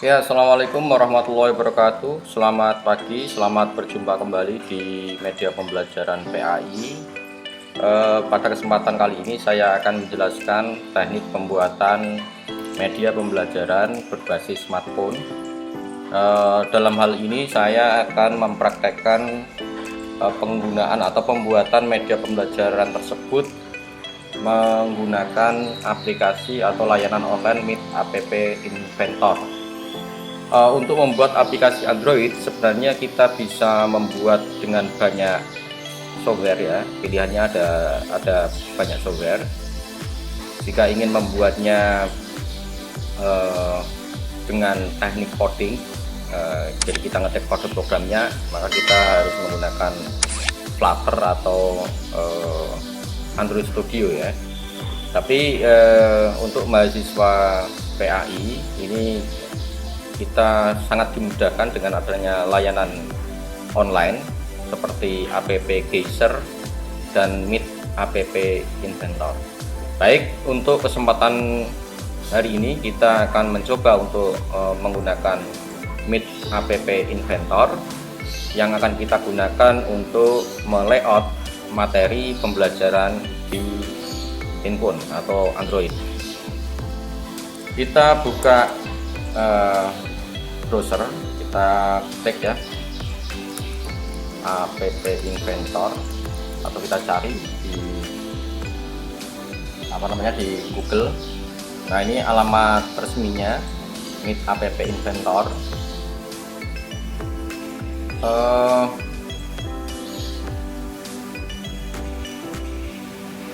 Ya, assalamualaikum warahmatullahi wabarakatuh. Selamat pagi, selamat berjumpa kembali di media pembelajaran PAI. Pada kesempatan kali ini saya akan menjelaskan teknik pembuatan media pembelajaran berbasis smartphone. Dalam hal ini saya akan mempraktekkan penggunaan atau pembuatan media pembelajaran tersebut menggunakan aplikasi atau layanan online Meet App Inventor. Untuk membuat aplikasi Android sebenarnya kita bisa membuat dengan banyak software ya, pilihannya ada banyak software. Jika ingin membuatnya dengan teknik coding, jadi kita ngetik kode programnya, maka kita harus menggunakan Flutter atau Android Studio ya. Tapi untuk mahasiswa PAI ini kita sangat dimudahkan dengan adanya layanan online seperti App Geyser dan Meet App Inventor. Baik, untuk kesempatan hari ini kita akan mencoba untuk menggunakan Meet App Inventor yang akan kita gunakan untuk melayout materi pembelajaran di handphone atau Android. Kita buka browser, kita klik ya App Inventor atau kita cari di di Google. Nah, ini alamat resminya Meet App Inventor.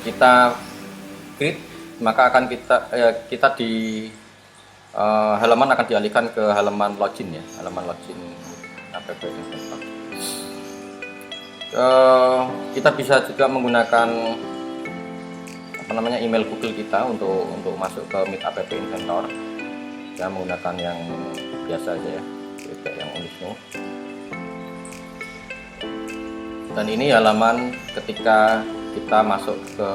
Kita klik, maka akan kita di halaman akan dialihkan ke halaman login ya, halaman login App Inventor. Kita bisa juga menggunakan email Google kita untuk masuk ke Meet App Inventor. Saya menggunakan yang biasa aja ya, tidak yang unik. Dan ini halaman ketika kita masuk ke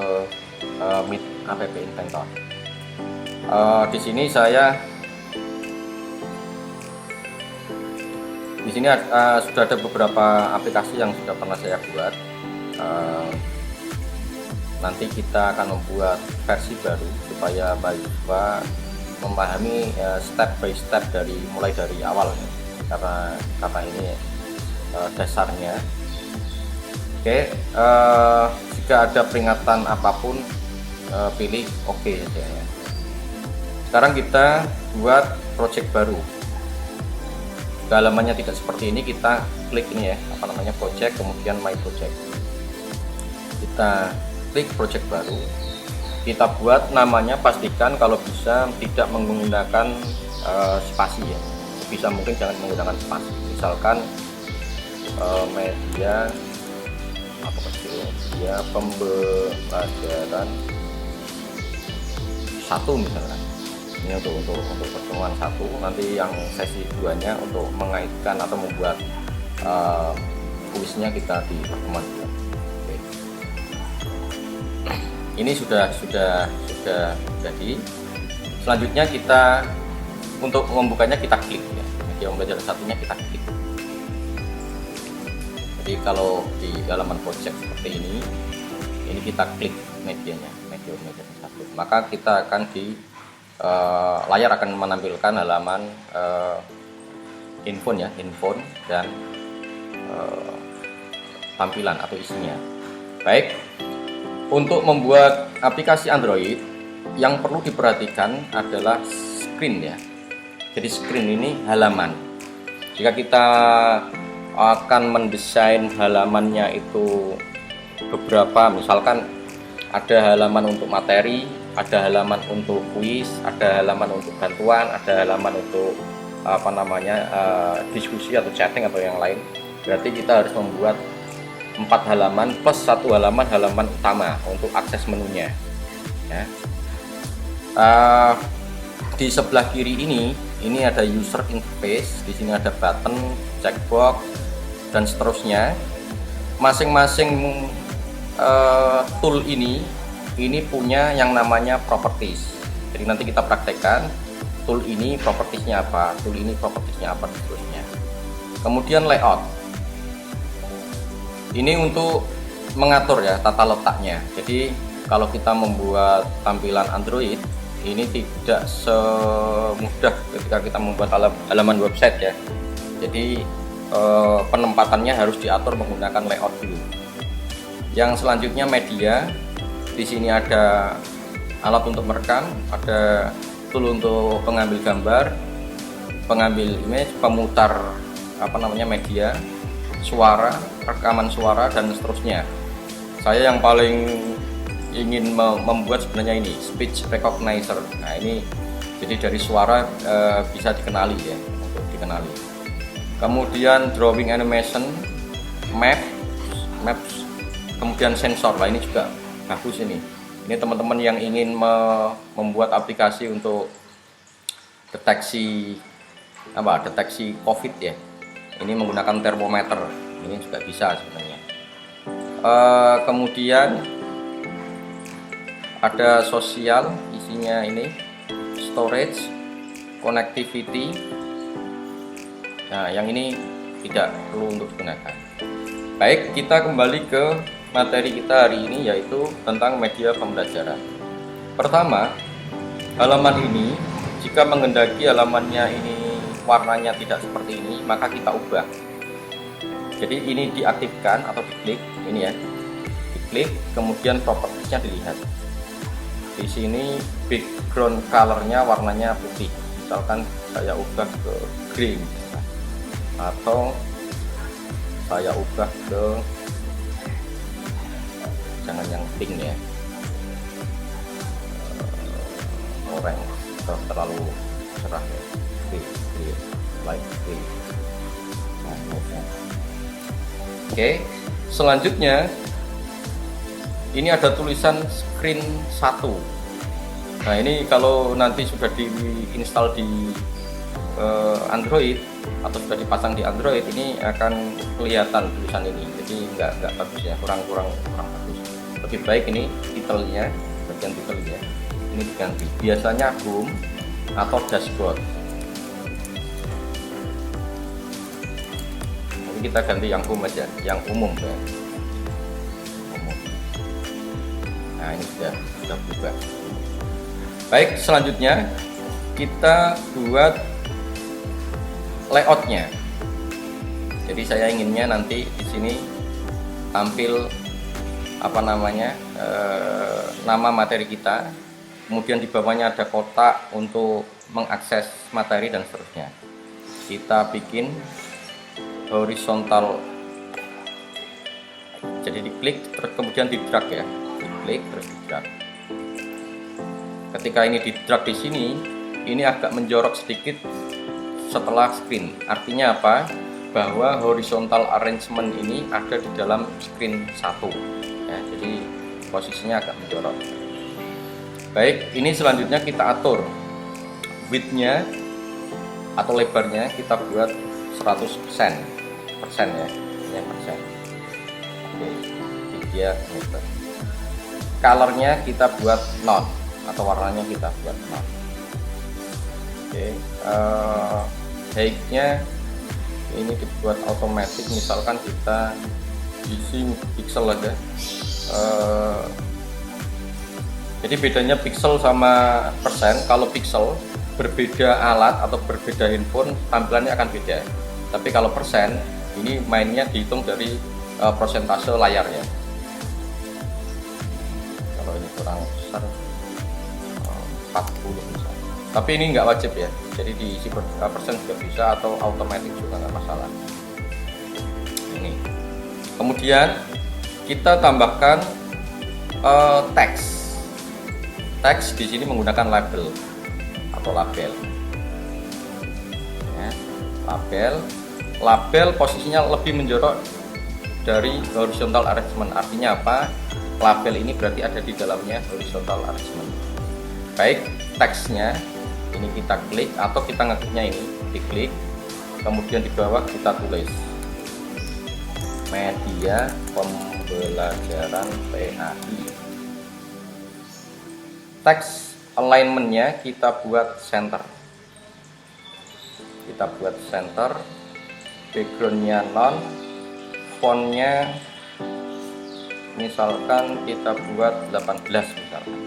Meet App Inventor. Di sini sudah ada beberapa aplikasi yang sudah pernah saya buat. Nanti kita akan membuat versi baru supaya mahasiswa memahami step by step mulai dari awal ya. Karena ini dasarnya. Oke, jika ada peringatan apapun pilih oke saja ya. Sekarang kita buat project baru. Jika halamannya tidak seperti ini, kita klik ini ya, project, kemudian my project. Kita klik project baru. Kita buat namanya, pastikan kalau bisa tidak menggunakan spasi ya. Bisa mungkin jangan menggunakan spasi. Misalkan media pembelajaran 1 misalkan. Ini untuk pertemuan 1, nanti yang sesi 2-nya untuk mengaitkan atau membuat kuisnya kita di pertemuan 2. Oke. Ini sudah jadi. Selanjutnya kita untuk membukanya kita klik ya. Media pembelajaran 1-nya kita klik. Jadi kalau di halaman project seperti ini kita klik medianya, media pembelajaran 1, maka kita akan di layar akan menampilkan halaman handphone dan tampilan atau isinya. Baik, untuk membuat aplikasi Android yang perlu diperhatikan adalah screen ya. Jadi screen ini halaman. Jika kita akan mendesain halamannya itu beberapa, misalkan ada halaman untuk materi, ada halaman untuk kuis, ada halaman untuk bantuan, ada halaman untuk diskusi atau chatting atau yang lain. Berarti kita harus membuat 4 halaman plus 1 halaman utama untuk akses menunya ya. Di sebelah kiri ini ada user interface, di sini ada button, checkbox dan seterusnya. Masing-masing tool ini punya yang namanya properties. Jadi nanti kita praktekkan tool ini propertiesnya apa, tool ini propertiesnya apa, dan seterusnya. Kemudian layout, ini untuk mengatur ya tata letaknya. Jadi kalau kita membuat tampilan Android ini tidak semudah ketika kita membuat halaman website ya. Jadi penempatannya harus diatur menggunakan layout dulu. Yang selanjutnya media. Di sini ada alat untuk merekam, ada tool untuk pengambil gambar, pengambil image, pemutar media, suara, rekaman suara, dan seterusnya. Saya yang paling ingin membuat sebenarnya ini speech recognizer. Nah ini jadi dari suara bisa dikenali ya, untuk dikenali. Kemudian drawing animation, maps, kemudian sensor. Nah ini juga bagus ini. Ini teman-teman yang ingin membuat aplikasi untuk deteksi COVID ya. Ini menggunakan termometer. Ini juga bisa sebenarnya. Kemudian ada sosial, isinya ini storage, connectivity. Nah, yang ini tidak perlu untuk digunakan. Baik, kita kembali ke materi kita hari ini, yaitu tentang media pembelajaran. Pertama, halaman ini jika menghendaki halamannya ini warnanya tidak seperti ini, maka kita ubah. Jadi ini diaktifkan atau diklik, ini ya, diklik, kemudian propertiesnya dilihat. Di sini background colornya warnanya putih, misalkan saya ubah ke green atau saya ubah ke jangan yang pink ya, orange terlalu cerah ya, light green. Oke, selanjutnya ini ada tulisan screen 1. Nah ini kalau nanti sudah diinstal di Android atau sudah dipasang di Android, ini akan kelihatan tulisan ini. Jadi nggak bagus ya, kurang bagus. Lebih baik ini titelnya, bagian titelnya ini diganti. Biasanya home atau dashboard. Jadi kita ganti yang home aja, yang umum ya. Nah ini sudah berubah. Baik, selanjutnya kita buat layoutnya. Jadi saya inginnya nanti di sini tampil nama materi kita, kemudian di bawahnya ada kotak untuk mengakses materi dan seterusnya. Kita bikin horizontal, jadi diklik terus kemudian di drag ya, diklik terus di drag. Ketika ini di drag di sini, ini agak menjorok sedikit setelah screen. Artinya apa? Bahwa horizontal arrangement ini ada di dalam screen 1 ya, jadi posisinya agak menjorok. Baik, ini selanjutnya kita atur width-nya atau lebarnya, kita buat 100% ya, ini persen. Oke, dia meter. Colornya kita buat non atau warnanya kita buat non. Oke, height-nya ini dibuat otomatis, misalkan kita isi pixel aja. Jadi bedanya pixel sama persen. Kalau pixel berbeda alat atau berbeda handphone, tampilannya akan beda. Tapi kalau persen, ini mainnya dihitung dari persentase layarnya. Kalau ini kurang besar 40 misalnya. Tapi ini nggak wajib ya. Jadi diisi persen juga bisa, atau otomatis juga nggak masalah. Ini. Kemudian kita tambahkan teks. Teks di sini menggunakan label atau label. Ya, label posisinya lebih menjorok dari horizontal arrangement. Artinya apa? Label ini berarti ada di dalamnya horizontal arrangement. Baik, teksnya ini kita klik atau kita ngekliknya ini diklik, kemudian di bawah kita tulis media pembelajaran PAI. Teks alignmentnya kita buat center kita buat center, backgroundnya non, fontnya misalkan kita buat 18 misalkan.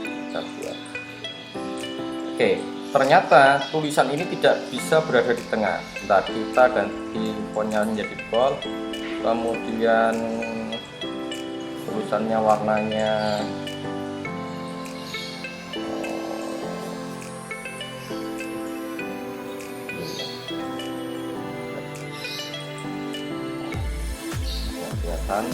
Kita buat. Oke, ternyata tulisan ini tidak bisa berada di tengah. Entah kita ganti fontnya menjadi bold, kemudian tulisannya warnanya kelihatan.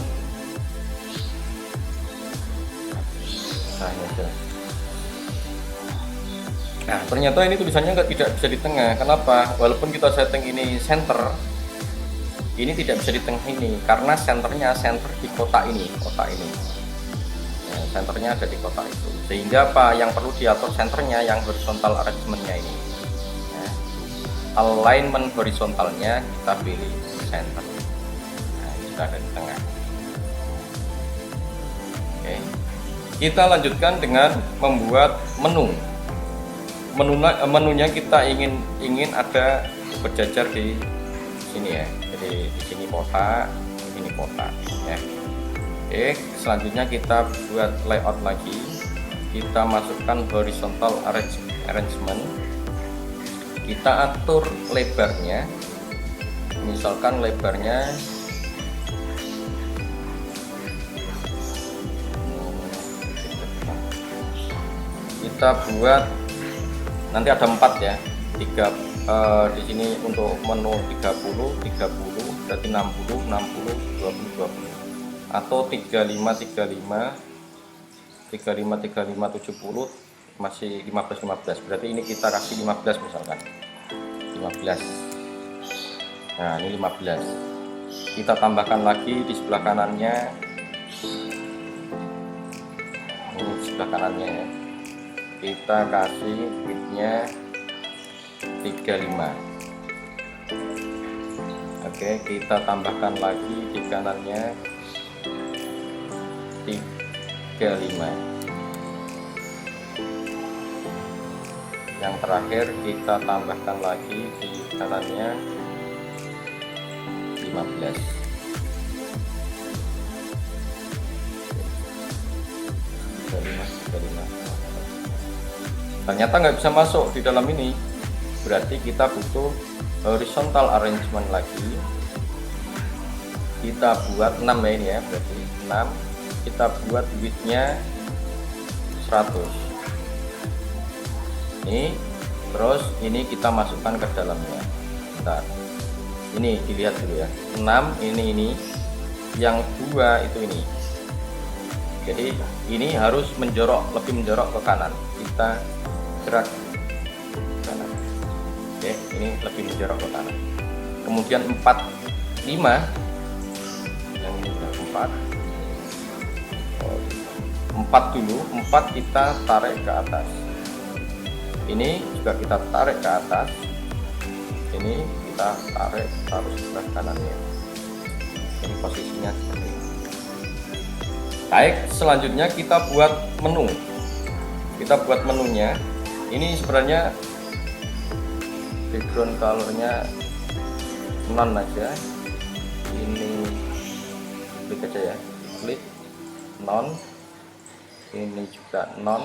Nah, ternyata ini tulisannya tidak bisa di tengah. Kenapa? Walaupun kita setting ini center, ini tidak bisa di tengah ini karena senternya di kotak ini, ya, senternya ada di kotak itu. Sehingga apa yang perlu diatur senternya, yang horizontal arrangementnya ini, ya. Alignment horizontalnya kita pilih center. Nah, kita ada di tengah. Oke, kita lanjutkan dengan membuat menu. Menunya kita ingin ada berjajar di sini ya. Jadi di sini kotak, di sini kotak ya. Oke, selanjutnya kita buat layout lagi. Kita masukkan horizontal arrangement. Kita atur lebarnya. Misalkan lebarnya kita buat nanti ada 4 ya. 3 di sini untuk menu 30 berarti 60 20 atau 35 70 masih 15 berarti ini kita kasih 15 misalkan 15. Nah, ini 15. Kita tambahkan lagi di sebelah kanannya, ini sebelah kanannya ya. Kita kasih widthnya 35. Oke, kita tambahkan lagi di kanannya 35. Yang terakhir kita tambahkan lagi di kanannya 15. Ternyata nggak bisa masuk di dalam ini, berarti kita butuh horizontal arrangement lagi. Kita buat 6 ya, ini ya, berarti 6. Kita buat widthnya 100 ini, terus ini kita masukkan ke dalamnya. Bentar, ini dilihat dulu ya, 6 ini yang 2 itu ini. Jadi ini harus lebih menjorok ke kanan. Kita gerak kanan. Oke, ini lebih menjorok ke kanan. Kemudian 4 5 yang ini 4 dulu, 4 kita tarik ke atas. Ini juga kita tarik ke atas. Ini kita tarik taruh sebelah kanannya. Ini posisinya seperti ini. Baik, selanjutnya kita buat menu. Kita buat menunya. Ini sebenarnya background colornya non aja. Ini klik aja ya, klik non. Ini juga non.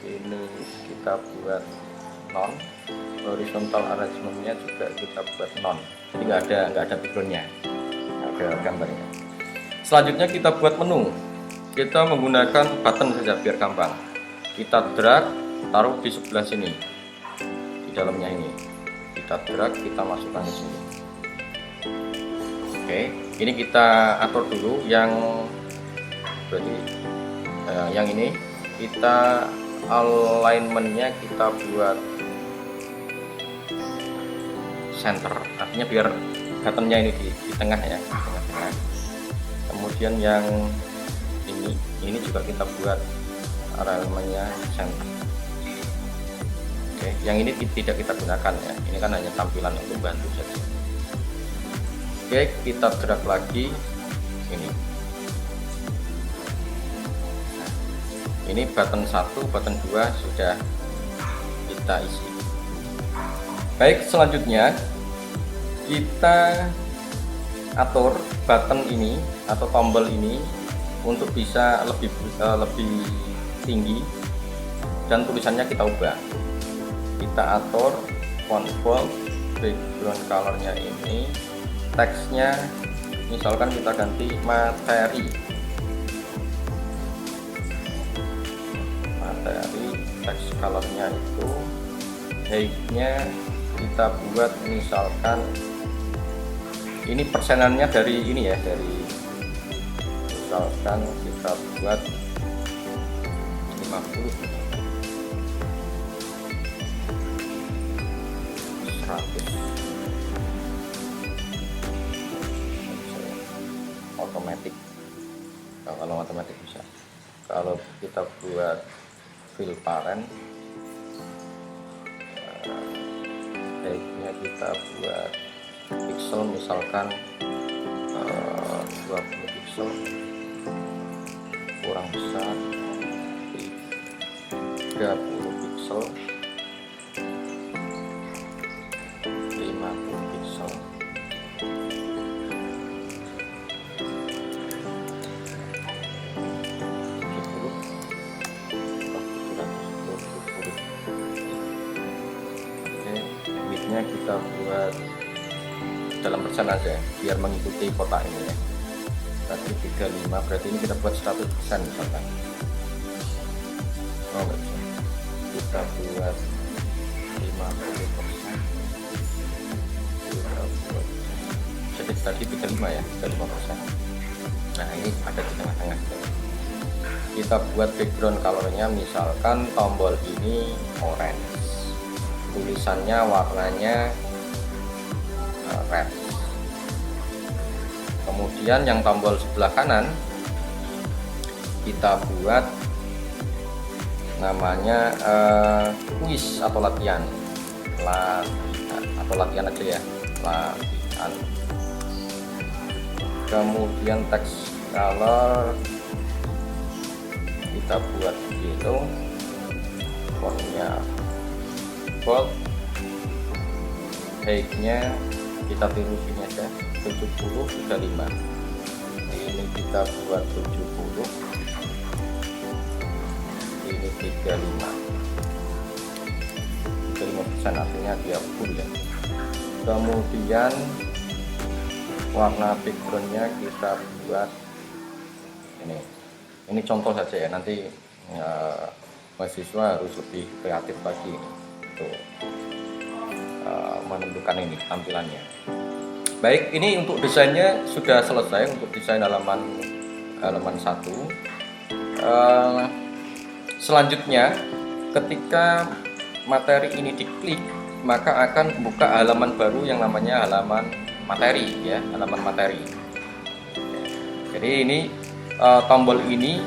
Ini kita buat non. Horizontal arrangementnya juga kita buat non. Jadi nggak ada backgroundnya, ada gambarnya. Selanjutnya kita buat menu. Kita menggunakan button saja biar gampang. Kita drag, taruh di sebelah sini, di dalamnya ini. Kita drag, kita masukkan ke sini. Oke, ini kita atur dulu yang berarti yang ini kita alignmentnya kita buat center, artinya biar buttonnya ini di tengah ya, di tengah-tengah. Kemudian yang ini juga kita buat alignmentnya center. Oke, yang ini tidak kita gunakan ya, ini kan hanya tampilan untuk bantu saja. Oke, kita gerak lagi ini. Nah, ini button 1, button 2 sudah kita isi. Baik, selanjutnya kita atur button ini atau tombol ini untuk bisa lebih tinggi dan tulisannya kita ubah. Kita atur font bold, background colornya ini, teksnya misalkan kita ganti materi, teks colornya itu, height-nya kita buat misalkan ini persenannya dari ini ya, dari misalkan kita buat 50, 100, otomatis. Kalau otomatis bisa. Kalau kita buat fill parent, height-nya kita buat pixel misalkan 20 pixel, kurang besar 30 pixel, 50 pixel, 70, oke, width-nya kita buat dalam persen aja biar mengikuti kotak ini ya. Tadi 35, berarti ini kita buat 100% misalkan. Oh enggak bisa, kita buat 50%, kita buat, jadi tadi 35 ya, 35%. Nah ini ada di tengah-tengah. Kita buat background colornya misalkan tombol ini orange, tulisannya warnanya red. Kemudian yang tombol sebelah kanan kita buat namanya quiz atau latihan aja ya, latihan. Kemudian teks color kita buat gitu, fontnya bold, height-nya kita tiru sini aja 70, 35. Ini kita buat 70, ini 35, 35% artinya dia full ya. Kemudian warna backgroundnya kita buat ini contoh saja ya, nanti mahasiswa harus lebih kreatif lagi untuk menentukan ini tampilannya. Baik, ini untuk desainnya sudah selesai, untuk desain halaman 1. Selanjutnya ketika materi ini diklik maka akan buka halaman baru yang namanya halaman materi ya, halaman materi. Jadi ini tombol ini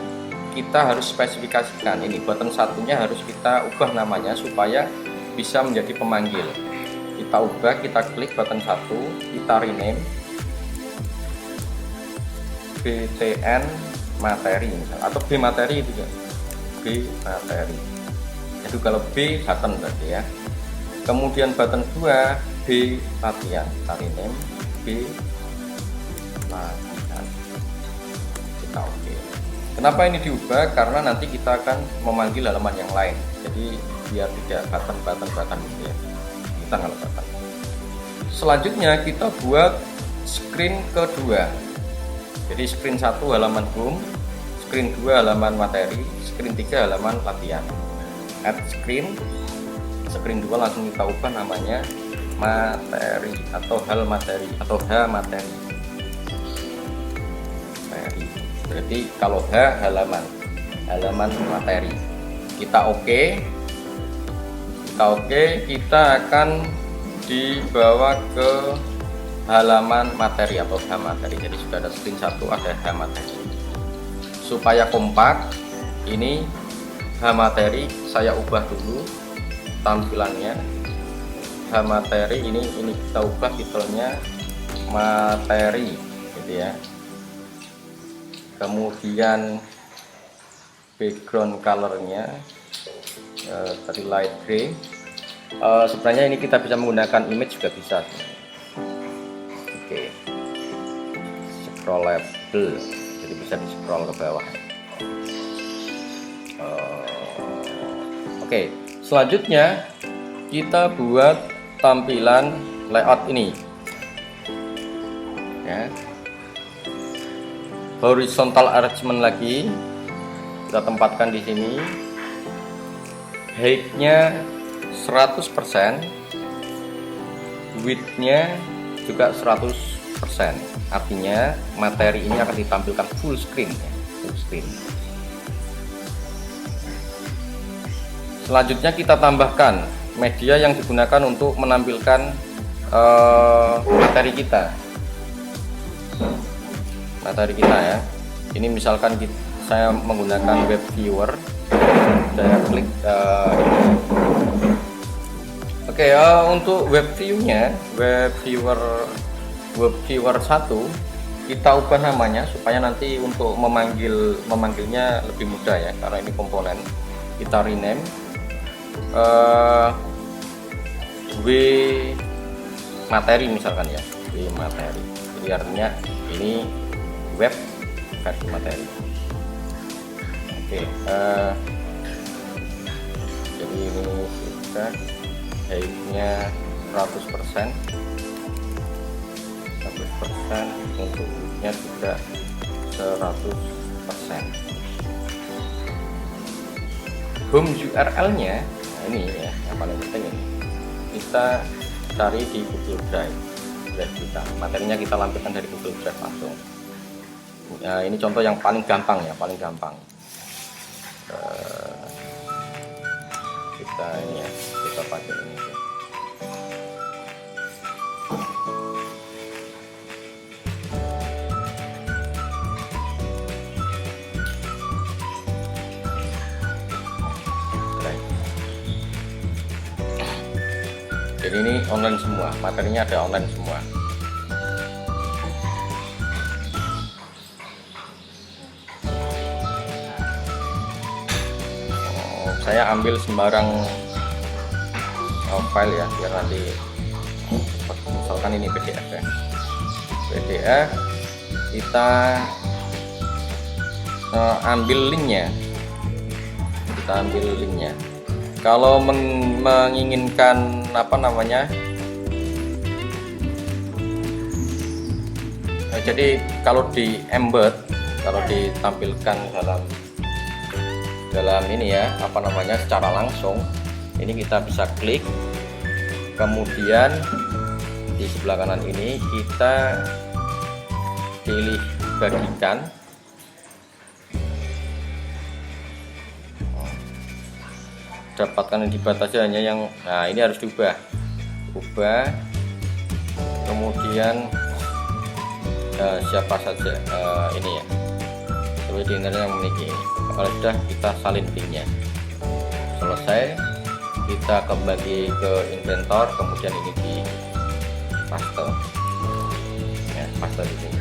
kita harus spesifikasikan, ini button satunya harus kita ubah namanya supaya bisa menjadi pemanggil. Kita ubah, kita klik button 1, kita rename BTN materi misalnya, atau B materi juga, B materi. Jadi kalau B button berarti ya. Kemudian button 2 B latihan, kita rename B latihan, kita oke. Kenapa ini diubah? Karena nanti kita akan memanggil halaman yang lain, jadi biar tidak button gitu ya. Button. Selanjutnya kita buat screen kedua. Jadi screen 1 halaman home, screen 2 halaman materi, screen 3 halaman latihan. Add screen 2 langsung kita ubah namanya materi atau hal materi atau H materi. Berarti kalau H halaman materi. Kita oke. Kita akan dibawa ke halaman materi atau H materi. Jadi sudah ada screen 1, ada H materi. Supaya kompak, ini H materi saya ubah dulu tampilannya. H materi ini kita ubah titelnya materi gitu ya. Kemudian background colornya tadi light gray, Sebenarnya ini kita bisa menggunakan image juga bisa. Oke, scrollable, jadi bisa di scroll ke bawah. Oke, selanjutnya kita buat tampilan layout ini ya. Horizontal arrangement lagi kita tempatkan di sini, height-nya 100%, width-nya juga 100%. Artinya materi ini akan ditampilkan full screen ya, full screen. Selanjutnya kita tambahkan media yang digunakan untuk menampilkan materi kita. Materi kita ya. Ini misalkan saya menggunakan web viewer, saya klik Oke, untuk web view-nya, web viewer 1 kita ubah namanya supaya nanti untuk memanggilnya lebih mudah ya, karena ini komponen. Kita rename W materi misalkan ya, W materi. Jadi artinya ini web versi materi. Oke, jadi ini kita height-nya 100%, untuk width-nya juga 100%. Home URL-nya ini ya, yang paling penting ini kita cari di Google Drive kita. Materinya kita lampirkan dari Google Drive langsung. Ya, ini contoh yang paling gampang ya, paling gampang. Kita ini ya, kita pakai ini. Jadi ini online semua, materinya ada online semua. Saya ambil sembarang file ya, biar nanti misalkan ini PDF ya. PDF kita ambil linknya, kalau menginginkan apa namanya, jadi kalau di embed, kalau ditampilkan dalam ini ya, apa namanya, secara langsung, ini kita bisa klik, kemudian di sebelah kanan ini kita pilih bagikan. Dapatkan yang dibatasi hanya yang, nah ini harus ubah, kemudian siapa saja ini ya, sebagai di internet yang memiliki ini. Kalau sudah, kita salin linknya. Selesai, kita kembali ke inventor, kemudian ini di paste ya, paste di sini.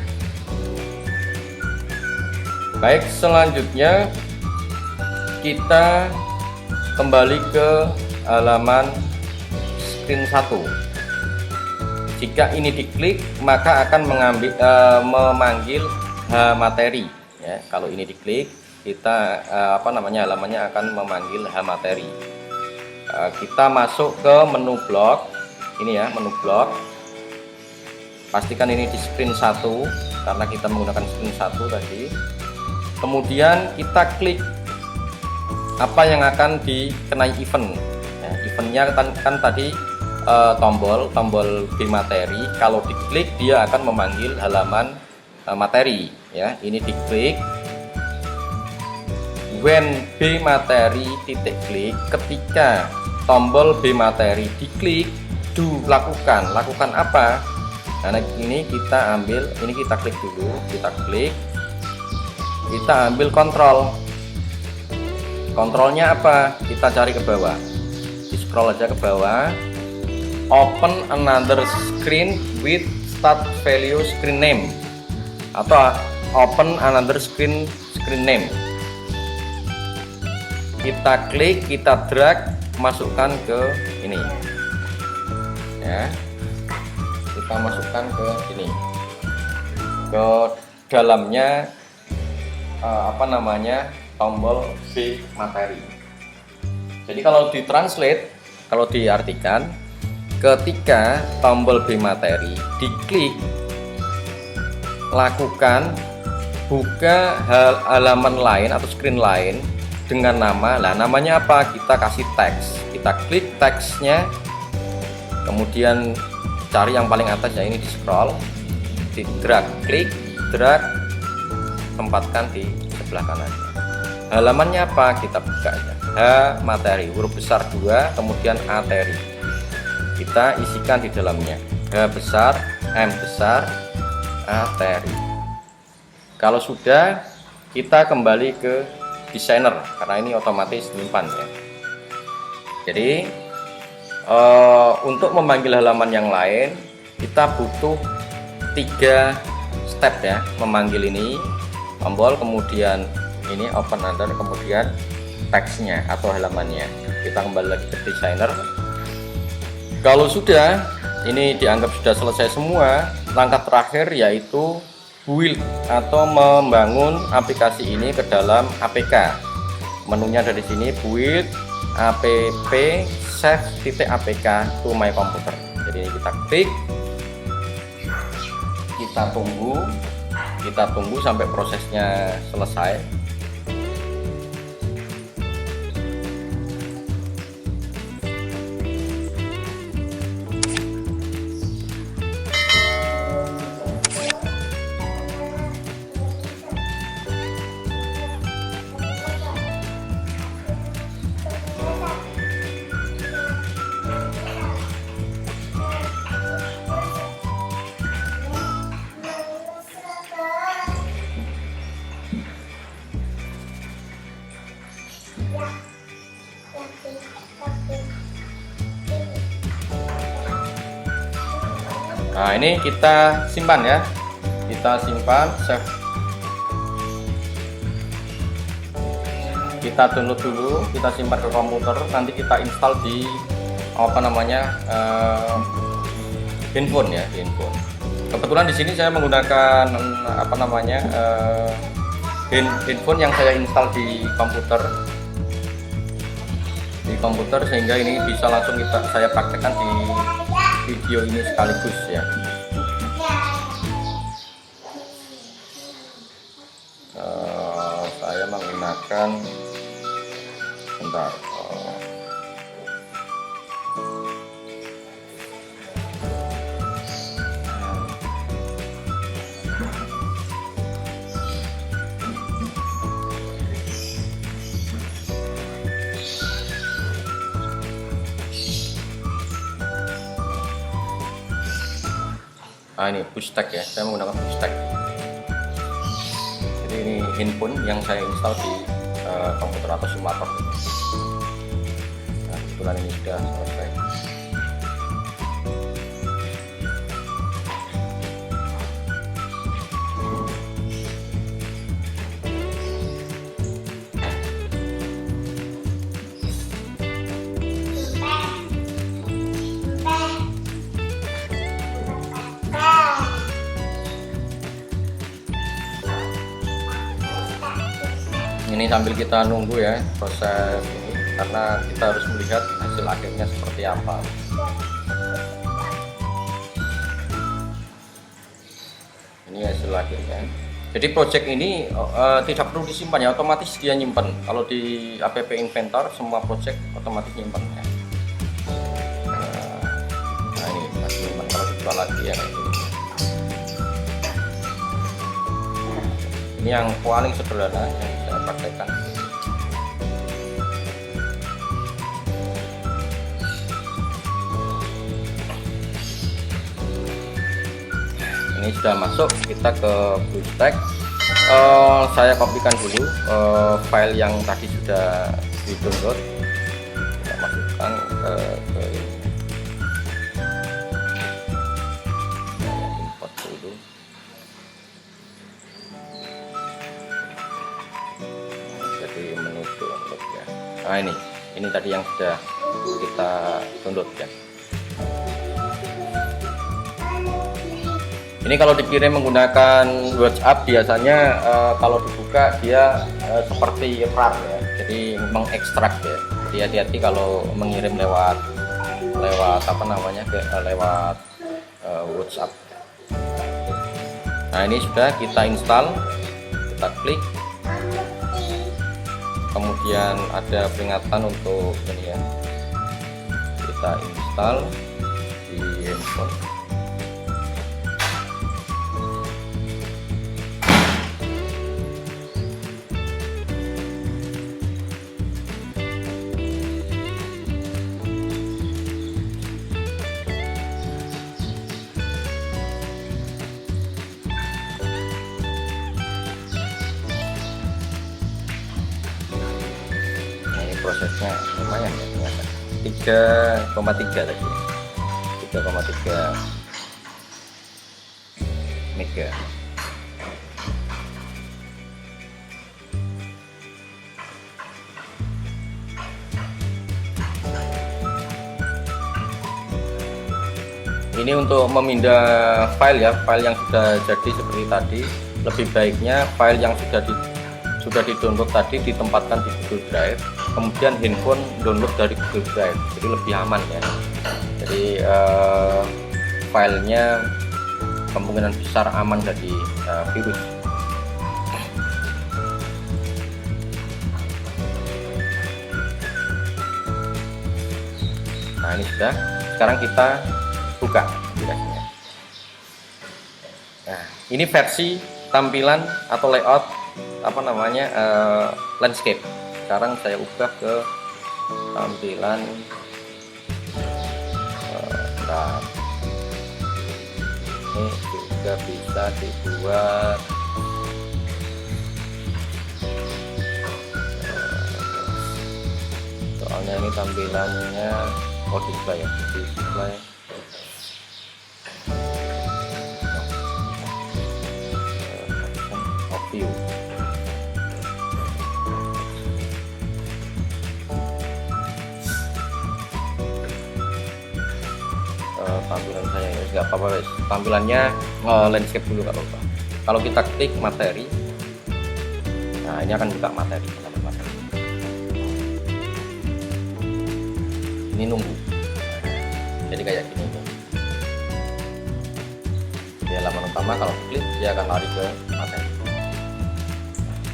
Baik, selanjutnya kita kembali ke halaman screen 1. Jika ini diklik, maka akan memanggil materi ya. Kalau ini diklik, kita apa namanya, halamannya akan memanggil materi. Kita masuk ke menu blok ini ya, menu blok. Pastikan ini di screen 1 karena kita menggunakan screen 1 tadi. Kemudian kita klik apa yang akan dikenai event ya. Eventnya kan tadi tombol B materi. Kalau diklik, dia akan memanggil halaman materi ya. Ini diklik, when B materi titik klik, ketika tombol B materi diklik, lakukan apa? Nah ini kita ambil, ini kita klik dulu, kita ambil kontrolnya apa? Kita cari ke bawah, di scroll aja ke bawah, open another screen with start value screen name, atau open another screen name. Kita klik, kita drag, masukkan ke ini ya, kita masukkan ke sini, ke dalamnya tombol B materi. Jadi kalau ditranslate, kalau diartikan, ketika tombol B materi diklik, lakukan buka halaman lain atau screen lain dengan nama. Lah namanya apa? Kita kasih teks. Kita klik teksnya, kemudian cari yang paling atas ya, ini di scroll, di drag, klik, drag, tempatkan di sebelah kanan. Halamannya apa? Kita buka aja. H materi, huruf besar 2, kemudian ateri. Kita isikan di dalamnya. H besar, M besar, ateri. Kalau sudah, kita kembali ke designer karena ini otomatis menyimpan ya. Jadi untuk memanggil halaman yang lain, kita butuh 3 step ya. Memanggil ini tombol, kemudian ini open under, kemudian teksnya atau halamannya. Kita kembali lagi ke designer. Kalau sudah, ini dianggap sudah selesai semua, langkah terakhir yaitu build atau membangun aplikasi ini ke dalam APK. Menunya dari sini, build app save.apk to my computer. Jadi kita klik, kita tunggu sampai prosesnya selesai. Nah ini kita simpan ya, kita simpan, save, kita download dulu, kita simpan ke komputer, nanti kita install di handphone ya, di handphone. Kebetulan di sini saya menggunakan handphone yang saya install di komputer sehingga ini bisa langsung saya praktekkan di video ini sekaligus ya. Saya menggunakan bentar. Nah ini BoostText ya, saya menggunakan BoostText. Jadi ini handphone yang saya install di komputer atau simulator. Nah kebetulan ini sudah selesai. Ini sambil kita nunggu ya proses ini, karena kita harus melihat hasil akhirnya seperti apa. Ini hasil akhirnya. Jadi project ini tidak perlu disimpan ya, otomatis dia nyimpan. Kalau di app inventor semua project otomatis nyimpan ya. Nah ini masih nyimpan, kalau dibuka lagi ya kayak gini. Ini yang paling sederhana yang saya praktekkan. Ini sudah masuk, kita ke BoostText. Saya kopikan dulu file yang tadi sudah di download, kita masukkan ke import dulu. Jadi menu download ya. Nah ini tadi yang sudah kita download ya. Ini kalau dikirim menggunakan WhatsApp biasanya kalau dibuka dia seperti RAR ya, jadi mengekstrak ya. Jadi hati-hati kalau mengirim lewat apa namanya, lewat WhatsApp. Nah, ini sudah kita install, kita klik, kemudian ada peringatan untuk ini ya, kita install di handphone. Prosesnya lumayan ya ternyata, 3,3 tadi, 3,3 mega. Ini untuk memindah file ya, file yang sudah jadi seperti tadi, lebih baiknya file yang sudah di-download tadi ditempatkan di Google Drive, kemudian handphone download dari Google Drive, jadi lebih aman ya. Jadi filenya kemungkinan besar aman dari virus. Nah, ini sudah, sekarang kita buka aplikasinya. Nah, ini versi tampilan atau layout apa namanya, landscape. Sekarang saya ubah ke tampilan ini juga bisa dibuat soalnya ini tampilannya display ya, display view. Tampilan saya ya nggak apa-apa guys, tampilannya landscape dulu nggak apa-apa. Kalau kita klik materi, nah ini akan buka materi. Ini nunggu, jadi kayak gini nih. Di halaman utama kalau klik dia akan lari ke materi.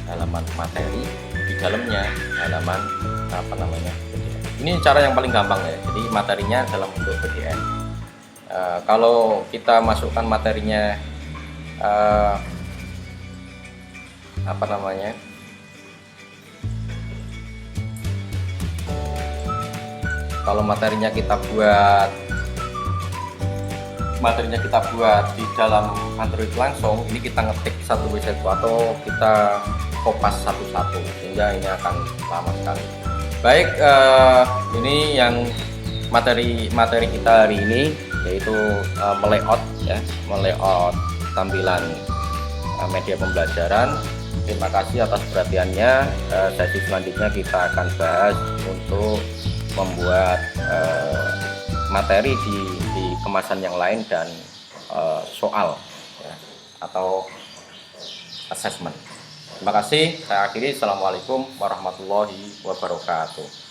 Halaman materi, di dalamnya halaman apa namanya, PDF. Ini cara yang paling gampang ya, jadi materinya dalam bentuk PDF. Kalau kita masukkan materinya apa namanya, kalau materinya kita buat di dalam Android langsung, ini kita ngetik satu website atau kita kopas satu-satu, sehingga ini akan lama sekali. Baik, ini yang materi kita hari ini, yaitu melayout ya, melayout tampilan media pembelajaran. Terima kasih atas perhatiannya. Sesi selanjutnya kita akan bahas untuk membuat materi di kemasan yang lain dan soal ya, atau assessment. Terima kasih. Saya akhiri. Assalamualaikum warahmatullahi wabarakatuh.